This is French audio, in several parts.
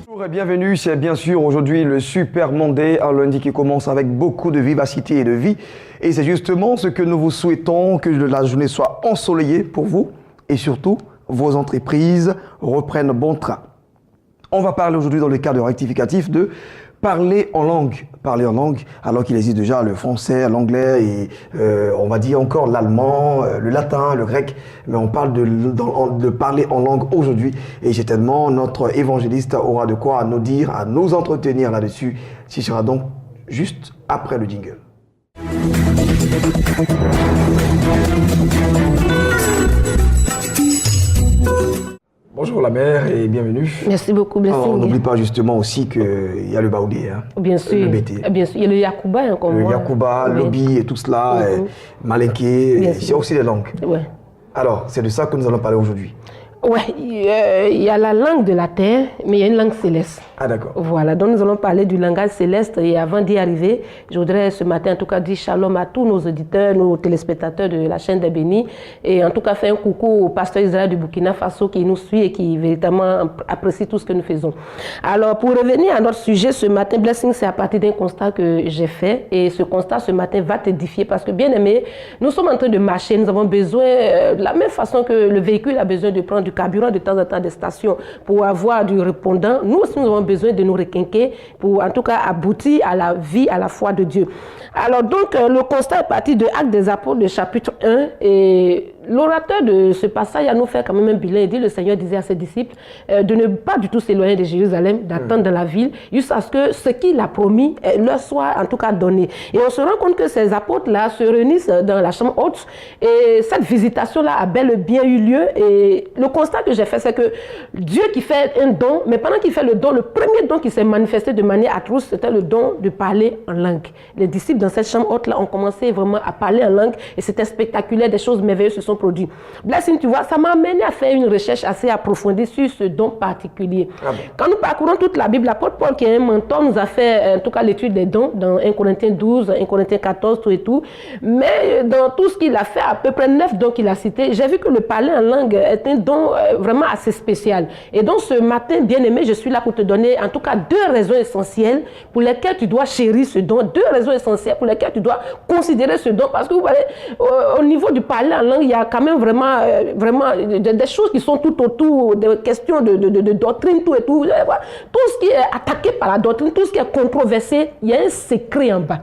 Bonjour et bienvenue, c'est bien sûr aujourd'hui le Super Monday, un lundi qui commence avec beaucoup de vivacité et de vie. Et c'est justement ce que nous vous souhaitons, que la journée soit ensoleillée pour vous et surtout vos entreprises reprennent bon train. On va parler aujourd'hui dans le cadre rectificatif de parler en langue. Parler en langue, alors qu'il existe déjà le français, l'anglais et on va dire encore l'allemand, le latin, le grec. Mais on parle de parler en langue aujourd'hui. Et certainement, notre évangéliste aura de quoi nous dire, à nous entretenir là-dessus. Ce sera donc juste après le jingle. Bonjour la mère et bienvenue. Merci beaucoup, Blessing. On n'oublie pas justement aussi qu'il y a le Baoudé, hein, bien sûr, le BT. Bien sûr, il y a le Yakuba, hein, comme le moi. Yakuba, Oui. Lobi et tout cela, Malinké, il y a aussi les langues. Ouais. Alors, c'est de ça que nous allons parler aujourd'hui. Ouais, il y a la langue de la terre, mais il y a une langue céleste. Ah d'accord. Voilà, donc nous allons parler du langage céleste. Et avant d'y arriver, je voudrais ce matin en tout cas dire shalom à tous nos auditeurs, nos téléspectateurs de la chaîne des Bénis. Et en tout cas faire un coucou au pasteur Israël du Burkina Faso qui nous suit et qui véritablement apprécie tout ce que nous faisons. Alors pour revenir à notre sujet ce matin, Blessing, c'est à partir d'un constat que j'ai fait. Et ce constat ce matin va t'édifier parce que bien aimé, nous sommes en train de marcher, nous avons besoin, de la même façon que le véhicule a besoin de prendre du carburant de temps en temps des stations pour avoir du répondant, nous aussi nous avons besoin de nous requinquer pour en tout cas aboutir à la vie, à la foi de Dieu. Alors donc le constat est parti de Actes des Apôtres, le chapitre 1 et l'orateur de ce passage a nous fait quand même un bilan. Il dit, le Seigneur disait à ses disciples de ne pas du tout s'éloigner de Jérusalem, d'attendre dans la ville, jusqu'à ce que ce qu'il a promis leur soit en tout cas donné. Et on se rend compte que ces apôtres-là se réunissent dans la chambre haute et cette visitation-là a bel et bien eu lieu. Et le constat que j'ai fait, c'est que Dieu qui fait un don, mais pendant qu'il fait le don, le premier don qui s'est manifesté de manière atroce, c'était le don de parler en langue. Les disciples dans cette chambre haute-là ont commencé vraiment à parler en langue et c'était spectaculaire, des choses merveilleuses se sont produites. Blessing, tu vois, ça m'a amené à faire une recherche assez approfondie sur ce don particulier. Ah bon. Quand nous parcourons toute la Bible, l'apôtre Paul, qui est un mentor, nous a fait en tout cas l'étude des dons dans 1 Corinthiens 12, 1 Corinthiens 14, tout et tout. Mais dans tout ce qu'il a fait, à peu près 9 dons qu'il a cités, j'ai vu que le parler en langue est un don vraiment assez spécial. Et donc ce matin, bien aimé, je suis là pour te donner en tout cas 2 raisons essentielles pour lesquelles tu dois chérir ce don, 2 raisons essentielles pour lesquelles tu dois considérer ce don. Parce que vous voyez, au niveau du parler en langue, il y a quand même vraiment des choses qui sont tout autour, des questions de doctrine, tout et tout. Tout ce qui est attaqué par la doctrine, tout ce qui est controversé, il y a un secret en bas.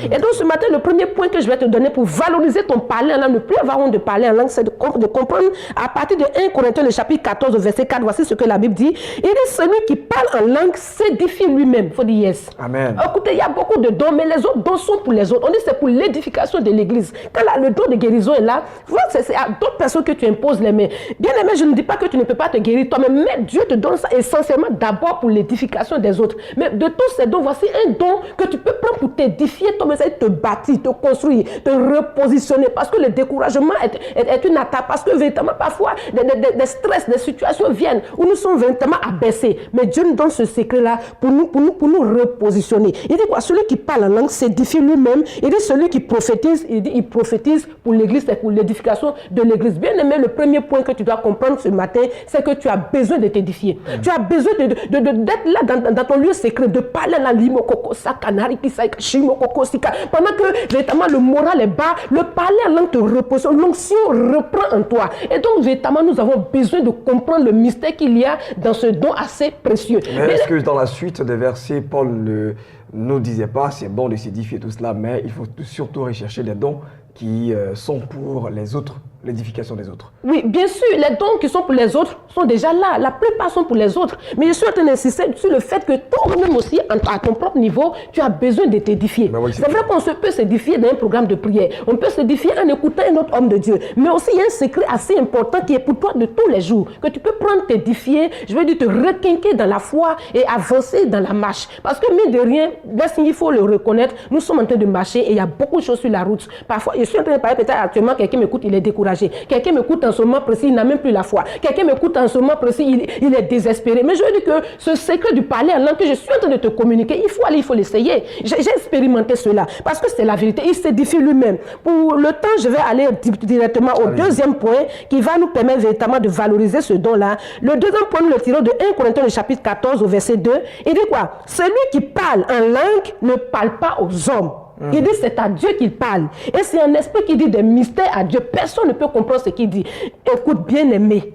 Et donc ce matin, le premier point que je vais te donner pour valoriser ton parler en langue, ne plus avoir honte de parler en langue, c'est de comprendre à partir de 1 Corinthiens, le chapitre 14, verset 4, voici ce que la Bible dit. Il dit, celui qui parle en langue s'édifie lui-même. Il faut dire yes. Amen. Écoutez, il y a beaucoup de dons, mais les autres dons sont pour les autres. On dit c'est pour l'édification de l'église. Quand le don de guérison est là, c'est à d'autres personnes que tu imposes les mains. Bien aimé, je ne dis pas que tu ne peux pas te guérir toi-même, mais Dieu te donne ça essentiellement d'abord pour l'édification des autres. Mais de tous ces dons, voici un don que tu peux prendre pour t'édifier mais c'est te bâtir, te construire, te repositionner. Parce que le découragement est une attaque. Parce que véritablement, parfois, des stress, des situations viennent où nous sommes véritablement abaissés. Mais Dieu nous donne ce secret-là pour nous repositionner. Il dit quoi? Celui qui parle en langue s'édifie lui-même. Il dit celui qui prophétise, il dit il prophétise pour l'église, c'est pour l'édification de l'église. Bien aimé, le premier point que tu dois comprendre ce matin, c'est que tu as besoin de t'édifier. Tu as besoin d'être là dans ton lieu secret, de parler la limokoko, sakanari, shimokoko, pendant que véritablement le moral est bas, le parler en langue te repose, l'onction reprend en toi. Et donc véritablement nous avons besoin de comprendre le mystère qu'il y a dans ce don assez précieux. Mais est-ce que dans la suite des versets, Paul ne nous disait pas c'est bon de s'édifier tout cela, mais il faut surtout rechercher des dons qui sont pour les autres, l'édification des autres. Oui, bien sûr, les dons qui sont pour les autres sont déjà là. La plupart sont pour les autres. Mais je suis en train d'insister sur le fait que toi-même aussi, à ton propre niveau, tu as besoin de t'édifier. Oui, c'est vrai qu'on peut s'édifier dans un programme de prière. On peut s'édifier en écoutant un autre homme de Dieu. Mais aussi, il y a un secret assez important qui est pour toi de tous les jours. Que tu peux prendre, t'édifier, je veux dire, te requinquer dans la foi et avancer dans la marche. Parce que, mine de rien, il faut le reconnaître, nous sommes en train de marcher et il y a beaucoup de choses sur la route. Parfois, je suis en train de parler, peut-être actuellement, quelqu'un m'écoute, il est découragé. découragé. Quelqu'un m'écoute en ce moment précis, il n'a même plus la foi. Quelqu'un m'écoute en ce moment précis, il est désespéré. Mais je veux dire que ce secret du parler en langue que je suis en train de te communiquer, il faut aller, il faut l'essayer. J'ai expérimenté cela parce que c'est la vérité. Il s'édifie lui-même. Pour le temps, je vais aller directement au deuxième point qui va nous permettre véritablement de valoriser ce don-là. Le deuxième point, nous le tirons de 1 Corinthiens, le chapitre 14, au verset 2. Il dit quoi? Celui qui parle en langue ne parle pas aux hommes. Il dit c'est à Dieu qu'il parle. Et c'est un esprit qui dit des mystères à Dieu. Personne ne peut comprendre ce qu'il dit. Écoute, bien-aimé,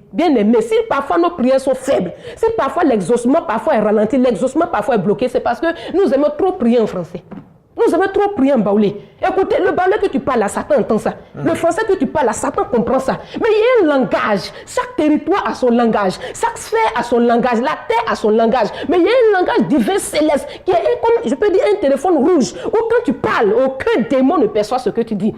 si parfois nos prières sont faibles, si parfois l'exaucement parfois est ralenti, l'exaucement parfois est bloqué, c'est parce que nous aimons trop prier en français. Nous aimons trop prier en baoulé. Écoutez, le baoulé que tu parles là, Satan entend ça. Le français que tu parles là, Satan comprend ça. Mais il y a un langage. Chaque territoire a son langage. Chaque sphère a son langage. La terre a son langage. Mais il y a un langage divin céleste qui est comme, je peux dire, un téléphone rouge. Où quand tu parles, aucun démon ne perçoit ce que tu dis.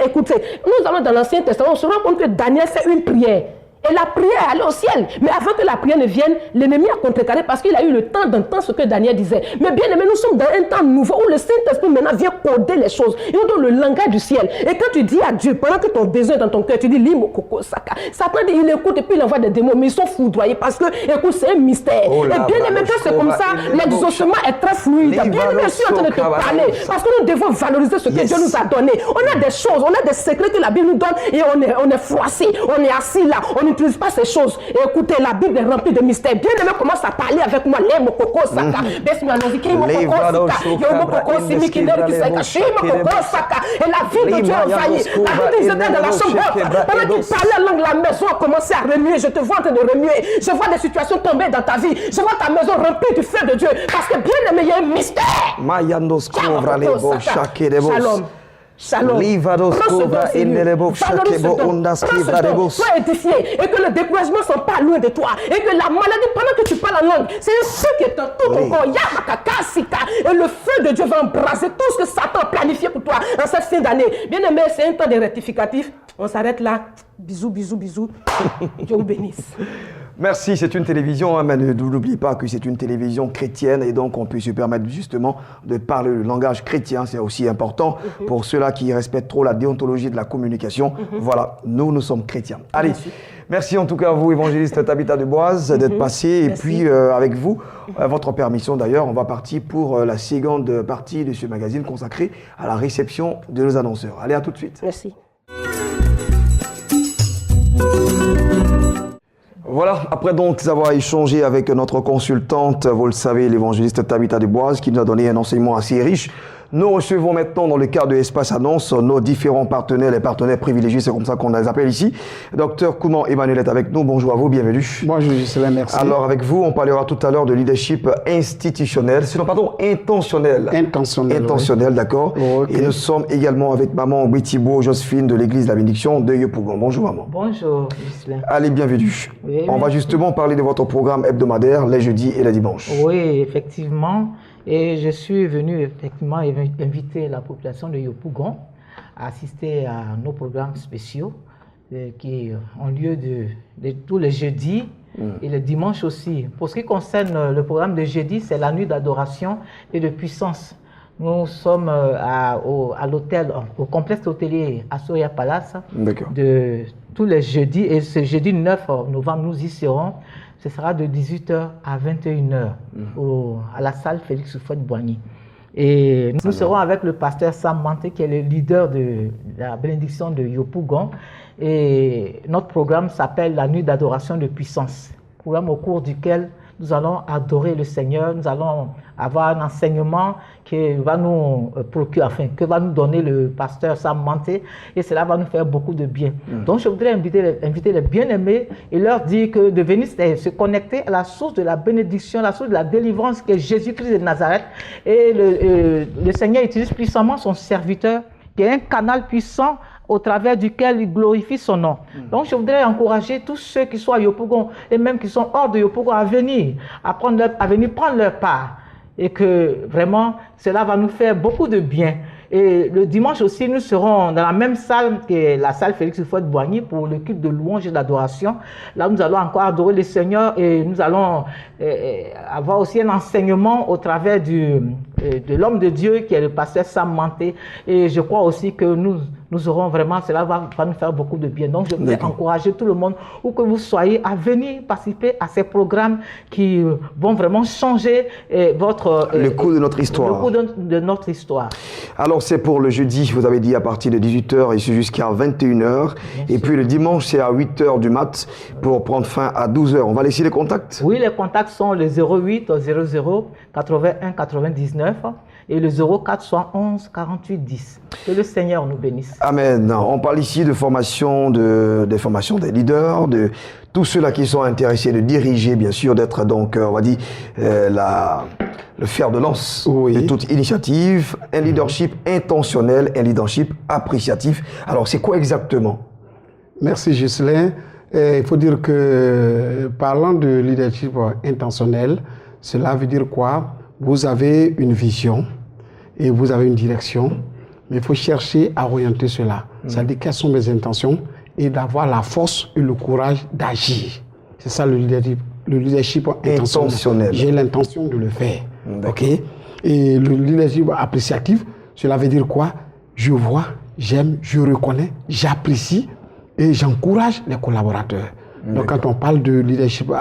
Écoutez, nous allons dans l'Ancien Testament, on se rend compte que Daniel fait une prière. Et la prière est allée au ciel. Mais avant que la prière ne vienne, l'ennemi a contrecarré parce qu'il a eu le temps d'entendre ce que Daniel disait. Mais bien aimé, nous sommes dans un temps nouveau où le Saint-Esprit maintenant vient coder les choses. Il nous donne le langage du ciel. Et quand tu dis à Dieu, pendant que ton besoin est dans ton cœur, tu dis Limo Koko Saka. Satan dit, il écoute et puis il envoie des démons. Mais ils sont foudroyés parce que, écoute, c'est un mystère. Et bien aimé, quand c'est comme ça, l'exaucement est très fluide. Bien aimé, je suis en train de te parler. Parce que nous devons valoriser ce que Dieu nous a donné. On a des choses, on a des secrets que la Bible nous donne et on est froissé, on est assis là, on n'utilise pas ces choses. Et écoutez, la Bible est remplie de mystères. Bien aimé, commence à parler avec moi. Les mokoko saka. Et la vie de Dieu a envahi. La vie de Dieu était dans la chambre. Pendant qu'il parlait la langue, la maison a commencé à remuer. Je te vois en train de remuer. Je vois des situations tomber dans ta vie. Je vois ta maison remplie du feu de Dieu. Parce que bien aimé, il y a un mystère. Shalom. Shalom. Sois édifié et que le découragement ne soit pas loin de toi et que la maladie pendant que tu parles en langue, c'est un feu qui est dans tout ton corps. Et le feu de Dieu va embraser tout ce que Satan a planifié pour toi en cette fin d'année. Bien aimé, c'est un temps de rectificatif. On s'arrête là. Bisous, bisous, bisous. Dieu vous bénisse. Merci, c'est une télévision, hein, mais n'oubliez pas que c'est une télévision chrétienne et donc on peut se permettre justement de parler le langage chrétien, c'est aussi important pour ceux-là qui respectent trop la déontologie de la communication. Voilà, nous sommes chrétiens. Allez, merci en tout cas à vous, évangéliste Tabitha Deboise, d'être passé. Et puis avec vous, votre permission d'ailleurs, on va partir pour la seconde partie de ce magazine consacré à la réception de nos annonceurs. Allez, à tout de suite. Merci. Voilà, après donc avoir échangé avec notre consultante, vous le savez, l'évangéliste Tabitha Deboise, qui nous a donné un enseignement assez riche, nous recevons maintenant dans le cadre de Espace Annonce nos différents partenaires, les partenaires privilégiés, c'est comme ça qu'on les appelle ici. Docteur Kouman Emmanuel est avec nous, bonjour à vous, bienvenue. Bonjour Gislain, merci. Alors avec vous, on parlera tout à l'heure de leadership institutionnel, sinon pardon, intentionnel. Intentionnel, d'accord. Oh, okay. Et nous sommes également avec maman Witibo Josephine de l'église de la bénédiction de Yopougon. Bonjour maman. Bonjour Gislain. Allez, bienvenue. Oui, on va justement parler de votre programme hebdomadaire les jeudis et les dimanches. Oui, effectivement. Et je suis venu effectivement inviter la population de Yopougon à assister à nos programmes spéciaux qui ont lieu de tous les jeudis et les dimanches aussi. Pour ce qui concerne le programme de jeudi, c'est la nuit d'adoration et de puissance. Nous sommes à l'hôtel, au complexe hôtelier Astoria Palace de tous les jeudis. Et ce jeudi 9 novembre, nous y serons. Ce sera de 18h à 21h à la salle Félix Houphouët-Boigny. Et nous serons avec le pasteur Sam Manté, qui est le leader de la bénédiction de Yopougon. Et notre programme s'appelle la nuit d'adoration de puissance. Programme au cours duquel nous allons adorer le Seigneur, nous allons avoir un enseignement qui va nous procurer, que va nous donner le pasteur Sam Manté, et cela va nous faire beaucoup de bien. Donc je voudrais inviter les bien-aimés et leur dire que de venir se connecter à la source de la bénédiction, la source de la délivrance qui est Jésus-Christ de Nazareth. Et le Seigneur utilise puissamment son serviteur, qui est un canal puissant au travers duquel il glorifie son nom. Donc je voudrais encourager tous ceux qui sont à Yopougon et même qui sont hors de Yopougon à venir prendre leur part. Et que vraiment, cela va nous faire beaucoup de bien. Et le dimanche aussi, nous serons dans la même salle que la salle Félix Houphouët-Boigny pour le culte de louange et d'adoration. Là, nous allons encore adorer le Seigneur et nous allons avoir aussi un enseignement au travers de l'homme de Dieu qui est le pasteur Sam Manté. Et je crois aussi que nous nous aurons vraiment, cela va nous faire beaucoup de bien. Donc, je voudrais encourager tout le monde, où que vous soyez, à venir participer à ces programmes qui vont vraiment changer le cours de notre histoire. Le cours de notre histoire. Alors, c'est pour le jeudi, vous avez dit, à partir de 18h et c'est jusqu'à 21h. Et puis le dimanche, c'est à 8h du mat pour prendre fin à 12h. On va laisser les contacts? Oui, les contacts sont le 08 00 81 99 et le 04 71 48 10. Que le Seigneur nous bénisse. Amen. On parle ici de formation, des formations des leaders, de tous ceux-là qui sont intéressés de diriger, bien sûr, d'être donc, on va dire, le fer de lance de toute initiative, un leadership intentionnel, un leadership appréciatif. Alors, c'est quoi exactement? Merci Ghislain. Il faut dire que, parlant de leadership intentionnel, cela veut dire quoi? Vous avez une vision et vous avez une direction, mais il faut chercher à orienter cela. C'est-à-dire quelles sont mes intentions et d'avoir la force et le courage d'agir. C'est ça le leadership intentionnel. J'ai l'intention de le faire. Ok? Et le leadership appréciatif, cela veut dire quoi? Je vois, j'aime, je reconnais, j'apprécie et j'encourage les collaborateurs. Donc quand on parle de leadership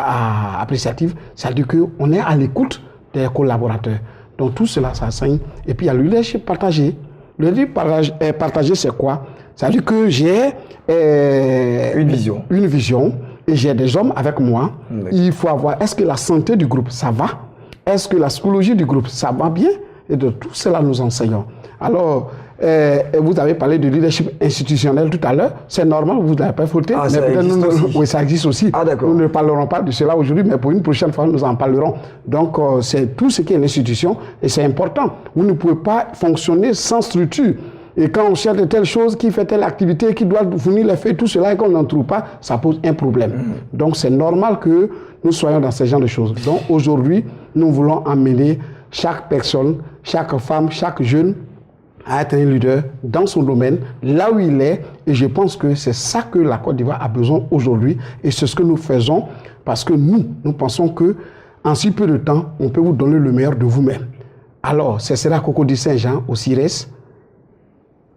appréciatif, ça veut dire qu'on est à l'écoute des collaborateurs. Donc tout cela, ça enseigne. Et puis il y a le leadership partagé. Le leadership partagé, c'est quoi? Ça veut dire que j'ai une vision et j'ai des hommes avec moi. Il faut avoir, est-ce que la santé du groupe, ça va? Est-ce que la psychologie du groupe, ça va bien? Et de tout cela, nous enseignons. Alors, vous avez parlé de leadership institutionnel tout à l'heure. C'est normal, vous n'avez pas fauté. Ah, ça existe aussi. Oui, ça existe aussi. Ah, d'accord. Nous ne parlerons pas de cela aujourd'hui, mais pour une prochaine fois, nous en parlerons. Donc, c'est tout ce qui est l'institution et c'est important. Vous ne pouvez pas fonctionner sans structure. Et quand on cherche de telles choses, qui fait telle activité, qui doit fournir les faits, tout cela, et qu'on n'en trouve pas, ça pose un problème. Donc, c'est normal que nous soyons dans ce genre de choses. Donc, aujourd'hui, nous voulons amener chaque personne, chaque femme, chaque jeune à être un leader dans son domaine, là où il est. Et je pense que c'est ça que la Côte d'Ivoire a besoin aujourd'hui. Et c'est ce que nous faisons parce que nous pensons qu'en si peu de temps, on peut vous donner le meilleur de vous-même. Alors, ce sera à Cocody-Saint-Jean au CIRES.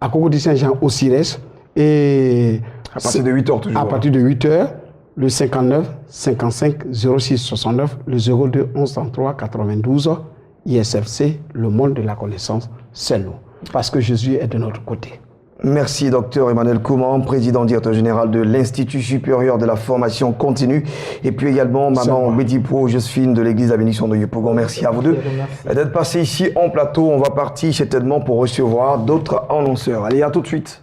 À Cocody-Saint-Jean au CIRES. Et à partir de 8h toujours. À partir de 8h, le 59 55 06 69, le 02 11 33 92, ISFC, le monde de la connaissance, c'est nous. Parce que Jésus est de notre côté. Merci, docteur Emmanuel Kouman, président directeur général de l'Institut supérieur de la formation continue. Et puis également, maman Bédipo, Josephine de l'église de la bénédiction de Yopougon. Merci à vous deux d'être passés ici en plateau. On va partir certainement pour recevoir d'autres annonceurs. Allez, à tout de suite.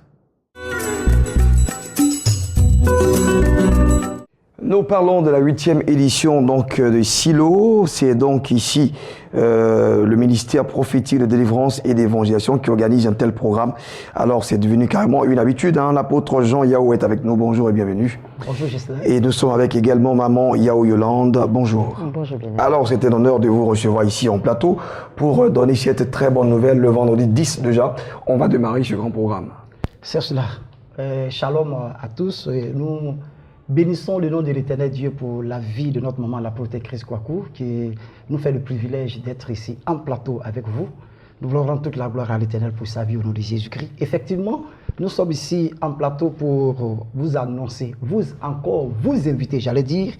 Nous parlons de la 8e édition donc, de Silo. C'est donc ici le ministère prophétique de délivrance et d'évangélisation qui organise un tel programme. Alors c'est devenu carrément une habitude. Hein. L'apôtre Jean Yao est avec nous. Bonjour et bienvenue. Bonjour Justin. Et nous sommes avec également maman Yao Yolande. Bonjour. Bonjour bien. Alors c'était un honneur de vous recevoir ici en plateau pour donner cette très bonne nouvelle. Le vendredi 10 déjà, on va démarrer ce grand programme. C'est cela. Shalom à tous. Nous bénissons le nom de l'Éternel Dieu pour la vie de notre maman, la protectrice Kouakou, qui nous fait le privilège d'être ici en plateau avec vous. Nous voulons rendre toute la gloire à l'Éternel pour sa vie au nom de Jésus-Christ. Effectivement, nous sommes ici en plateau pour vous annoncer, vous inviter, j'allais dire,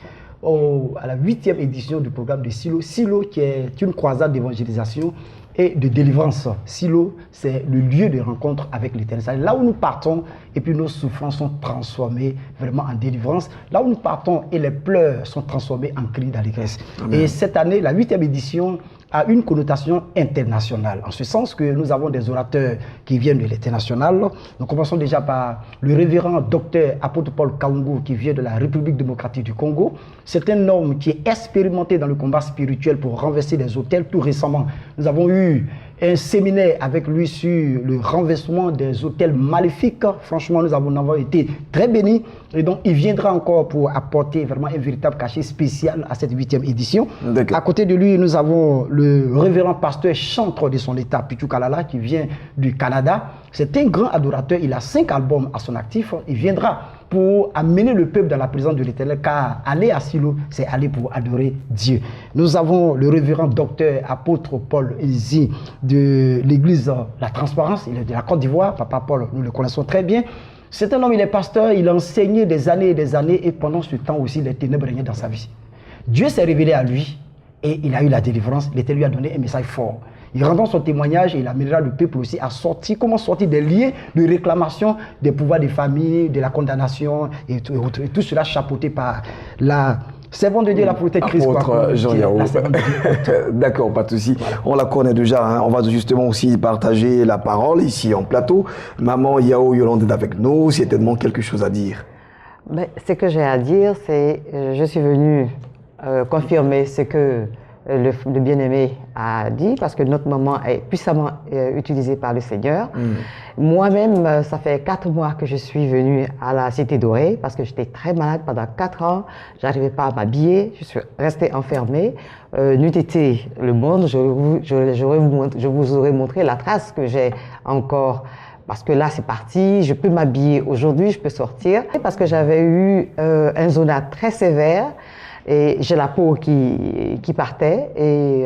à la 8e édition du programme de Silo. Silo qui est une croisade d'évangélisation et de délivrance. Silo, c'est le lieu de rencontre avec l'Éternel. C'est là où nous partons et puis nos souffrances sont transformées vraiment en délivrance. Là où nous partons et les pleurs sont transformés en cris d'allégresse. Et cette année, la 8e édition a une connotation internationale, en ce sens que nous avons des orateurs qui viennent de l'international. Nous commençons déjà par le révérend docteur apôtre Paul Kaungu qui vient de la République démocratique du Congo. C'est un homme qui est expérimenté dans le combat spirituel pour renverser des autels. Tout récemment, nous avons eu un séminaire avec lui sur le renversement des autels maléfiques. Franchement, nous avons été très bénis. Et donc, il viendra encore pour apporter vraiment un véritable cachet spécial à cette 8e édition. À côté de lui, nous avons le révérend pasteur chantre de son état, Pichu Kalala, qui vient du Canada. C'est un grand adorateur. Il a 5 albums à son actif. Il viendra pour amener le peuple dans la présence de l'Éternel, car aller à Silo, c'est aller pour adorer Dieu. Nous avons le révérend docteur apôtre Paul Ezi de l'église La Transparence, il est de la Côte d'Ivoire. Papa Paul, nous le connaissons très bien. C'est un homme, il est pasteur, il a enseigné des années et des années, et pendant ce temps aussi, les ténèbres régnaient dans sa vie. Dieu s'est révélé à lui, et il a eu la délivrance. L'Éternel lui a donné un message fort. Il rendant son témoignage et il amènera le peuple aussi à sortir, comment sortir des liens de réclamation des pouvoirs des familles, de la condamnation, et tout cela chapeauté par la servante de Dieu, la protectrice. Apôtre Jean Yao. D'accord, pas de souci. Voilà. On la connaît déjà. Hein. On va justement aussi partager la parole ici en plateau. Maman Yao Yolande est avec nous. C'est tellement quelque chose à dire. Ce que j'ai à dire, c'est je suis venue confirmer ce que le bien-aimé a dit, parce que notre maman est puissamment utilisée par le Seigneur. Moi-même, ça fait 4 mois que je suis venue à la Cité Dorée, parce que j'étais très malade pendant 4 ans. Je n'arrivais pas à m'habiller, je suis restée enfermée. N'eût été le monde, je vous aurais montré la trace que j'ai encore. Parce que là, c'est parti, je peux m'habiller aujourd'hui, je peux sortir. Parce que j'avais eu un zona très sévère, et j'ai la peau qui partait, et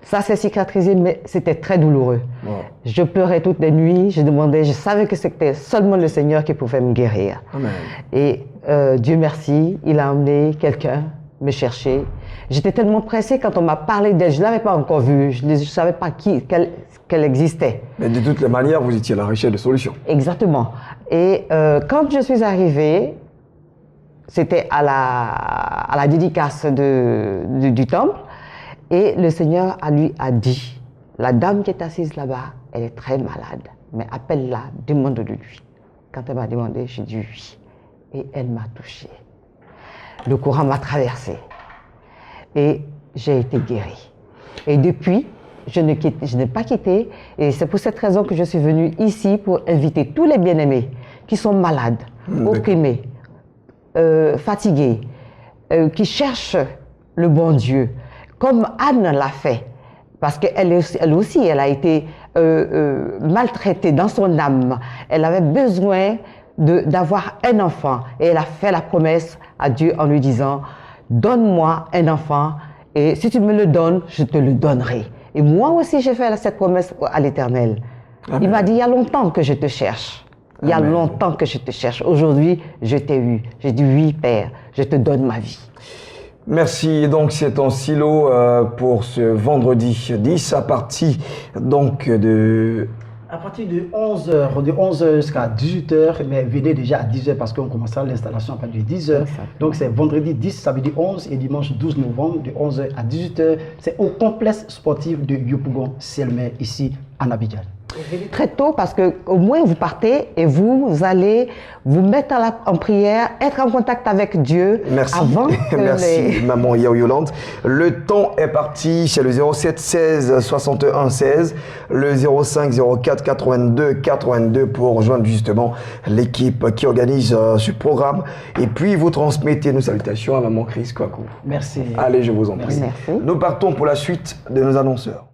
ça s'est cicatrisé, mais c'était très douloureux. Wow. Je pleurais toutes les nuits, je savais que c'était seulement le Seigneur qui pouvait me guérir. Amen. Et Dieu merci, il a emmené quelqu'un me chercher. J'étais tellement pressée quand on m'a parlé d'elle, je ne l'avais pas encore vue, je ne savais pas qu'elle existait. Mais de toutes les manières, vous étiez à la recherche de solutions. Exactement. Et quand je suis arrivée, c'était à la dédicace du temple, et le Seigneur lui a dit, la dame qui est assise là-bas, elle est très malade, mais appelle-la, demande de lui. Quand elle m'a demandé, j'ai dit oui, et elle m'a touchée. Le courant m'a traversée, et j'ai été guérie. Et depuis, je n'ai pas quitté, et c'est pour cette raison que je suis venue ici pour inviter tous les bien-aimés qui sont malades, opprimés, fatigués, qui cherchent le bon Dieu, comme Anne l'a fait, parce qu'elle aussi, elle a été maltraitée dans son âme. Elle avait besoin d'avoir un enfant, et elle a fait la promesse à Dieu en lui disant, donne-moi un enfant, et si tu me le donnes, je te le donnerai. Et moi aussi, j'ai fait cette promesse à l'Éternel. Il m'a dit, il y a longtemps que je te cherche. Il y a longtemps que je te cherche. Aujourd'hui, je t'ai eu. J'ai dit oui, Père, je te donne ma vie. Merci. Donc, c'est en silo pour ce vendredi 10 à partir donc de... À partir de 11h jusqu'à 18h, mais venez déjà à 10h parce qu'on commencera l'installation à partir de 10h. Donc c'est vendredi 10, samedi 11 et dimanche 12 novembre de 11h à 18h. C'est au complexe sportif de Yopougon, Selmer, ici en Abidjan. Très tôt parce que au moins vous partez et vous allez vous mettre en prière, être en contact avec Dieu. Merci. Avant que merci Maman Yao Yolande. Le temps est parti, c'est le 07 16 61 16, le 05 04 82 82 pour rejoindre justement l'équipe qui organise ce programme. Et puis vous transmettez nos salutations à Maman Chris Kwaku. Merci. Allez, je vous en prie. Merci. Nous partons pour la suite de nos annonceurs.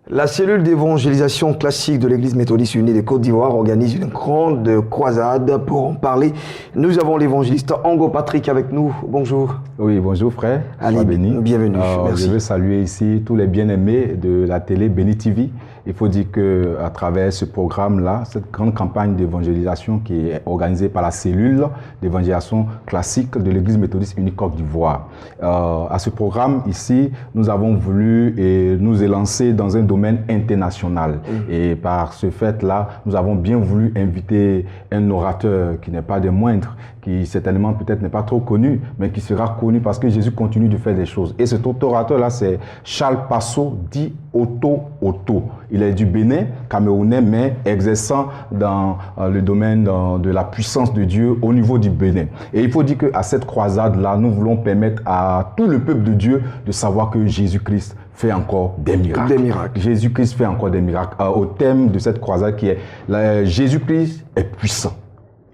La cellule d'évangélisation classique de l'Église méthodiste unie de Côte d'Ivoire organise une grande croisade. Pour en parler, nous avons l'évangéliste Ango Patrick avec nous. Bonjour. Oui, bonjour frère. Allez, bienvenue. Merci. Je veux saluer ici tous les bien-aimés de la télé Béni TV. Il faut dire qu'à travers ce programme-là, cette grande campagne d'évangélisation qui est organisée par la cellule d'évangélisation classique de l'Église méthodiste unie Côte d'Ivoire. À ce programme ici, nous avons voulu nous élancer dans un domaine international. Et par ce fait-là, nous avons bien voulu inviter un orateur qui n'est pas des moindres, qui certainement peut-être n'est pas trop connu, mais qui sera connu parce que Jésus continue de faire des choses. Et cet orateur-là, c'est Charles Passo, dit Otto. Il est du Bénin, camerounais, mais exerçant dans le domaine de la puissance de Dieu au niveau du Bénin. Et il faut dire qu'à cette croisade-là, nous voulons permettre à tout le peuple de Dieu de savoir que Jésus-Christ fait encore des miracles. Des miracles. Jésus-Christ fait encore des miracles. Au thème de cette croisade qui est Jésus-Christ est puissant.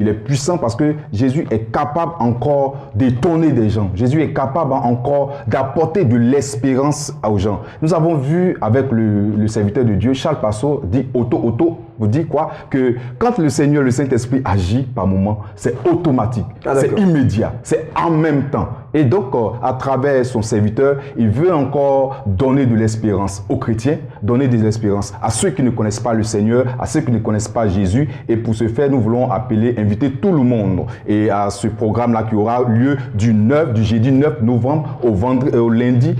Il est puissant parce que Jésus est capable encore d'étonner des gens. Jésus est capable encore d'apporter de l'espérance aux gens. Nous avons vu avec le serviteur de Dieu, Charles Passo, dit Otto, vous dire quoi? Que quand le Seigneur, le Saint-Esprit agit par moment, c'est automatique, c'est immédiat, c'est en même temps. Et donc, à travers son serviteur, il veut encore donner de l'espérance aux chrétiens, donner de l'espérance à ceux qui ne connaissent pas le Seigneur, à ceux qui ne connaissent pas Jésus. Et pour ce faire, nous voulons inviter tout le monde et à ce programme-là qui aura lieu du jeudi 9 novembre au lundi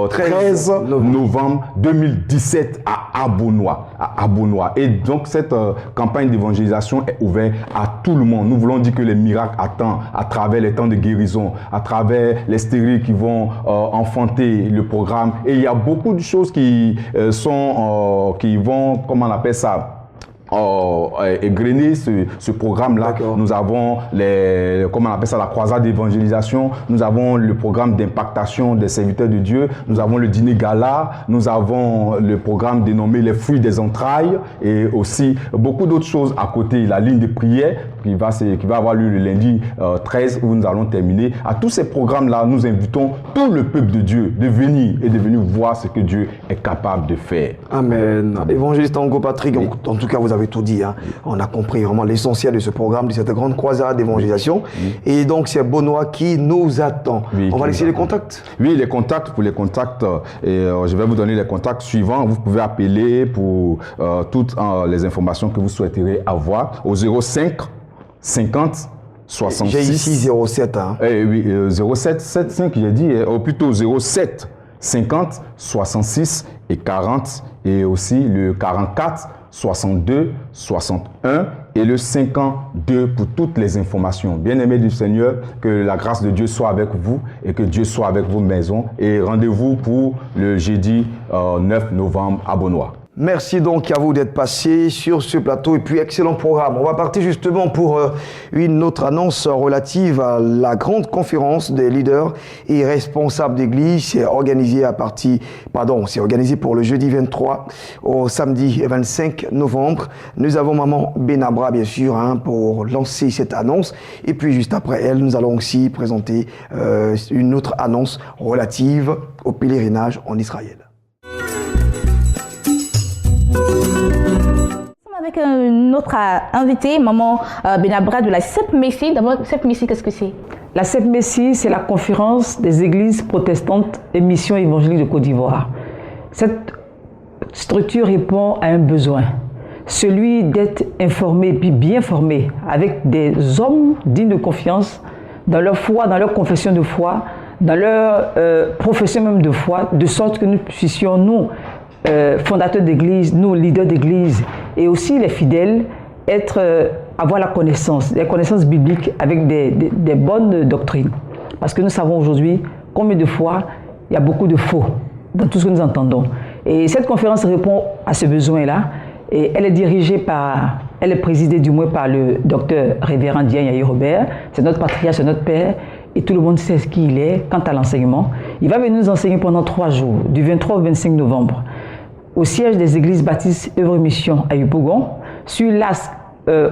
13 novembre 2017 à Abonois. Et donc, cette campagne d'évangélisation est ouverte à tout le monde. Nous voulons dire que les miracles attendent à travers les temps de guérison, à travers les stériles qui vont enfanter le programme. Et il y a beaucoup de choses qui vont, comment on appelle ça, égrener ce programme-là. Nous avons comment on appelle ça, la croisade d'évangélisation. Nous avons le programme d'impactation des serviteurs de Dieu. Nous avons le dîner gala. Nous avons le programme dénommé les fruits des entrailles et aussi beaucoup d'autres choses à côté. La ligne de prière qui va avoir lieu le lundi 13 où nous allons terminer. À tous ces programmes-là, nous invitons tout le peuple de Dieu de venir voir ce que Dieu est capable de faire. Amen. Évangéliste Ango Patrick, en tout cas, vous avez tout dit. Hein. On a compris vraiment l'essentiel de ce programme, de cette grande croisade d'évangélisation. Et donc, c'est Abonois qui nous attend. On va laisser les contacts. Oui, les contacts. Pour les contacts, je vais vous donner les contacts suivants. Vous pouvez appeler pour toutes les informations que vous souhaiterez avoir au 05 50 66. J'ai ici 07. Hein. Oui, 07 75, j'ai dit, ou plutôt 07 50 66 et 40, et aussi le 44 62 61 et le 52 pour toutes les informations. Bien-aimés du Seigneur, que la grâce de Dieu soit avec vous et que Dieu soit avec vos maisons. Et rendez-vous pour le jeudi 9 novembre à Abonois. Merci donc à vous d'être passé sur ce plateau et puis excellent programme. On va partir justement pour une autre annonce relative à la grande conférence des leaders et responsables d'église. C'est organisé c'est organisé pour le jeudi 23 au samedi 25 novembre. Nous avons Maman Benabra bien sûr pour lancer cette annonce et puis juste après elle, nous allons aussi présenter une autre annonce relative au pèlerinage en Israël. Avec notre invité, Maman Benabra de la CEP Messie. D'abord, CEP Messie, qu'est-ce que c'est? La CEP Messie, c'est la conférence des églises protestantes et missions évangéliques de Côte d'Ivoire. Cette structure répond à un besoin, celui d'être informé, puis bien formé, avec des hommes dignes de confiance dans leur foi, dans leur confession de foi, dans leur profession même de foi, de sorte que nous puissions, nous, fondateurs d'église, nous, leaders d'église, et aussi les fidèles, avoir la connaissance bibliques avec des bonnes doctrines. Parce que nous savons aujourd'hui combien de fois il y a beaucoup de faux dans tout ce que nous entendons. Et cette conférence répond à ce besoin-là. Et elle est présidée du moins par le docteur révérend Diane Yahi Robert. C'est notre patriarche, c'est notre père. Et tout le monde sait ce qu'il est quant à l'enseignement. Il va venir nous enseigner pendant 3 jours, du 23 au 25 novembre. Au siège des églises baptistes Œuvre Mission à Yopougon, sur l'AS,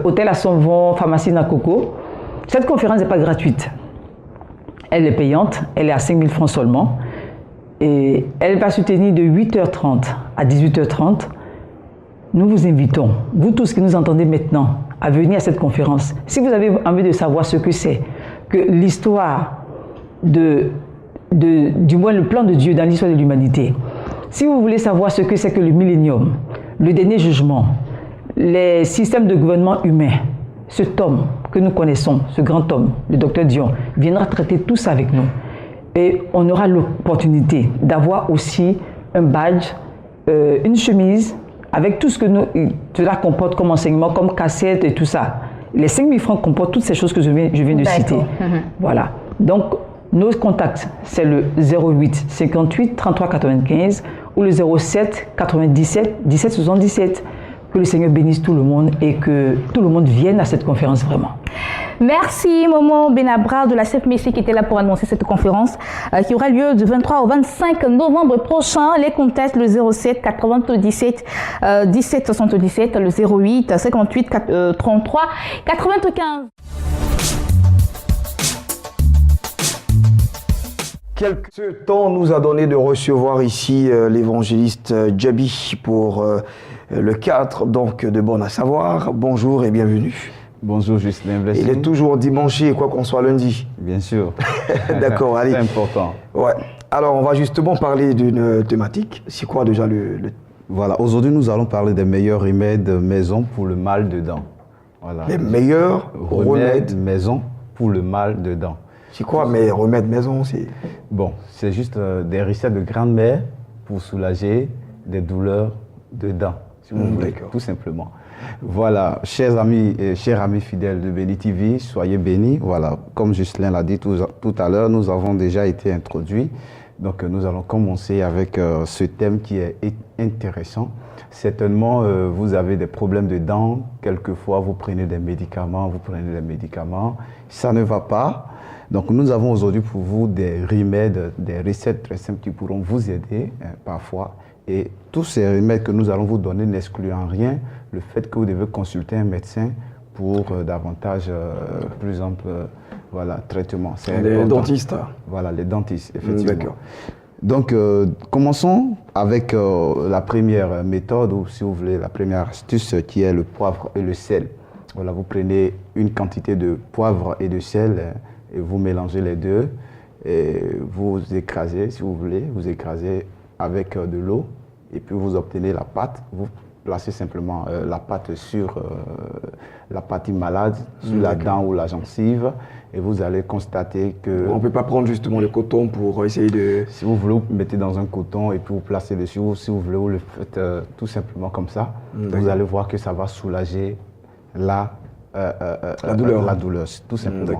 Hôtel à Sonvon, Pharmacie Nakoko. Cette conférence n'est pas gratuite. Elle est payante, elle est à 5 000 francs seulement. Et elle va se tenir de 8h30 à 18h30. Nous vous invitons, vous tous qui nous entendez maintenant, à venir à cette conférence. Si vous avez envie de savoir ce que c'est, que l'histoire du moins le plan de Dieu dans l'histoire de l'humanité, si vous voulez savoir ce que c'est que le millénium, le dernier jugement, les systèmes de gouvernement humain, cet homme que nous connaissons, ce grand homme, le docteur Dion, viendra traiter tout ça avec nous. Et on aura l'opportunité d'avoir aussi un badge, une chemise, avec tout ce que cela comporte comme enseignement, comme cassette et tout ça. Les 5 000 francs comportent toutes ces choses que je viens de citer. Voilà. Donc, nos contacts, c'est le 08 58 33 95 ou le 07 97 17 77. Que le Seigneur bénisse tout le monde et que tout le monde vienne à cette conférence vraiment. Merci Maman Benabra de la CEP Messie qui était là pour annoncer cette conférence qui aura lieu du 23 au 25 novembre prochain. Les contacts, le 07 97 17 77, le 08 58 33 95. Quelques temps nous a donné de recevoir ici l'évangéliste Djabi pour le 4 donc de Bon à savoir. Bonjour et bienvenue. Bonjour Justin Blessing. Il est toujours dimanche, quoi qu'on soit lundi. Bien sûr. D'accord, allez. C'est important. Ouais. Alors, on va justement parler d'une thématique. C'est quoi déjà Voilà, aujourd'hui, nous allons parler des meilleurs remèdes maison pour le mal de dents. Voilà. Les meilleurs remèdes maison pour le mal de dents. C'est quoi mes remèdes maison? Bon, c'est juste des recettes de grand-mère pour soulager des douleurs de dents, si vous voulez, tout simplement. Voilà, chers amis fidèles de Béni TV, soyez bénis. Voilà, comme Justin l'a dit tout à l'heure, nous avons déjà été introduits. Donc nous allons commencer avec ce thème qui est intéressant. Certainement, vous avez des problèmes de dents. Quelquefois, vous prenez des médicaments, ça ne va pas. Donc nous avons aujourd'hui pour vous des remèdes, des recettes très simples qui pourront vous aider parfois. Et tous ces remèdes que nous allons vous donner n'excluent en rien le fait que vous devez consulter un médecin pour davantage, plus ample traitement. Les dentistes. Voilà, les dentistes, effectivement. Donc, commençons avec la première méthode, ou si vous voulez, la première astuce qui est le poivre et le sel. Voilà, vous prenez une quantité de poivre et de sel et vous mélangez les deux et vous écrasez, si vous voulez, vous écrasez avec de l'eau et puis vous obtenez la pâte. Vous placez simplement la pâte sur la partie malade, sur la dent ou la gencive et vous allez constater que... On ne peut pas prendre justement le coton pour essayer de... Si vous voulez, vous mettez dans un coton et puis vous placez dessus. Si vous voulez, vous le faites tout simplement comme ça. Vous allez voir que ça va soulager la douleur, tout simplement.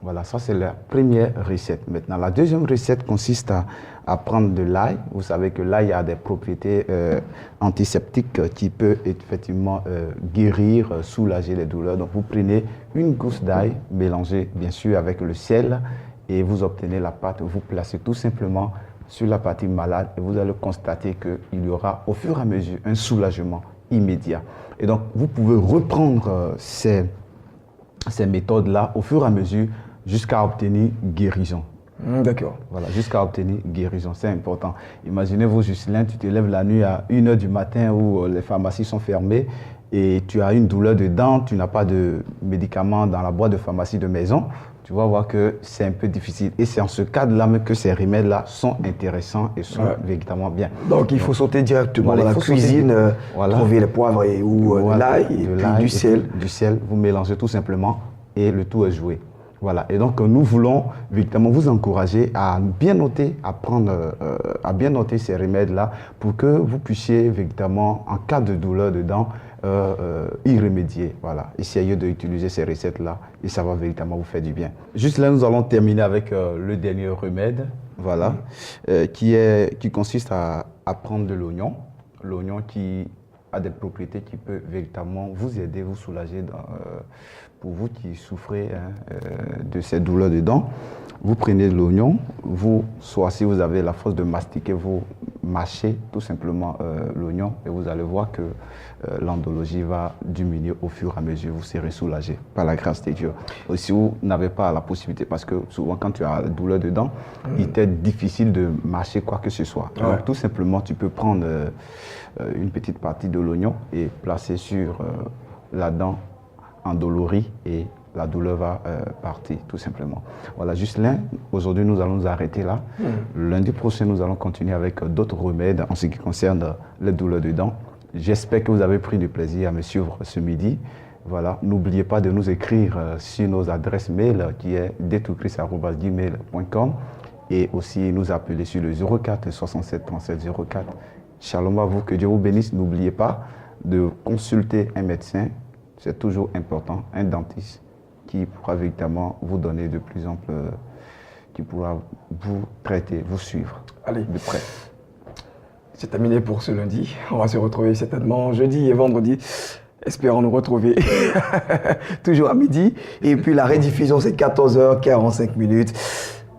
Voilà, ça c'est la première recette. Maintenant, la deuxième recette consiste à prendre de l'ail. Vous savez que l'ail a des propriétés antiseptiques qui peuvent effectivement guérir, soulager les douleurs. Donc, vous prenez une gousse d'ail mélangée bien sûr avec le sel et vous obtenez la pâte. Vous placez tout simplement sur la partie malade et vous allez constater qu'il y aura au fur et à mesure un soulagement immédiat. Et donc, vous pouvez reprendre ces méthodes-là au fur et à mesure jusqu'à obtenir guérison. D'accord. Voilà, jusqu'à obtenir guérison, c'est important. Imaginez-vous, Justin, tu te lèves la nuit à 1 h du matin où les pharmacies sont fermées et tu as une douleur de dents, tu n'as pas de médicaments dans la boîte de pharmacie de maison, tu vas voir que c'est un peu difficile. Et c'est en ce cadre-là que ces remèdes-là sont intéressants et sont véritablement bien. Donc il faut sauter directement dans la cuisine, trouver le poivre ou l'ail et puis du sel. Du sel, vous mélangez tout simplement et le tout est joué. Voilà, et donc nous voulons véritablement vous encourager à bien noter, à bien noter ces remèdes-là pour que vous puissiez véritablement, en cas de douleur de dents, y remédier. Voilà, essayez d'utiliser ces recettes-là et ça va véritablement vous faire du bien. Juste là, nous allons terminer avec le dernier remède, voilà, qui consiste à prendre de l'oignon. L'oignon qui a des propriétés qui peuvent véritablement vous aider, vous soulager pour vous qui souffrez de ces douleurs de dents. Vous prenez de l'oignon, soit si vous avez la force de mastiquer, vous mâchez tout simplement l'oignon et vous allez voir que l'endologie va diminuer au fur et à mesure, vous serez soulagé par la grâce de Dieu. Et si vous n'avez pas la possibilité, parce que souvent quand tu as la douleur de dents, il t'est difficile de mâcher quoi que ce soit. Donc tout simplement, tu peux prendre une petite partie de l'oignon et placer sur la dent endolorie et la douleur va partir, tout simplement. Voilà, Justin, aujourd'hui nous allons nous arrêter là. Lundi prochain, nous allons continuer avec d'autres remèdes en ce qui concerne les douleurs de dents. J'espère que vous avez pris du plaisir à me suivre ce midi. Voilà, n'oubliez pas de nous écrire sur nos adresses mail qui est detouchrist@gmail.com et aussi nous appeler sur le 04 67 37 04. Shalom à vous, que Dieu vous bénisse. N'oubliez pas de consulter un médecin. C'est toujours important, un dentiste qui pourra véritablement vous donner de plus ample, qui pourra vous traiter, vous suivre de près. C'est terminé pour ce lundi. On va se retrouver certainement jeudi et vendredi. Espérons nous retrouver toujours à midi. Et puis la rediffusion, c'est 14h45.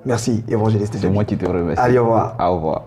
Merci, évangéliste. C'est moi qui te remercie. Allez, au revoir. Au revoir.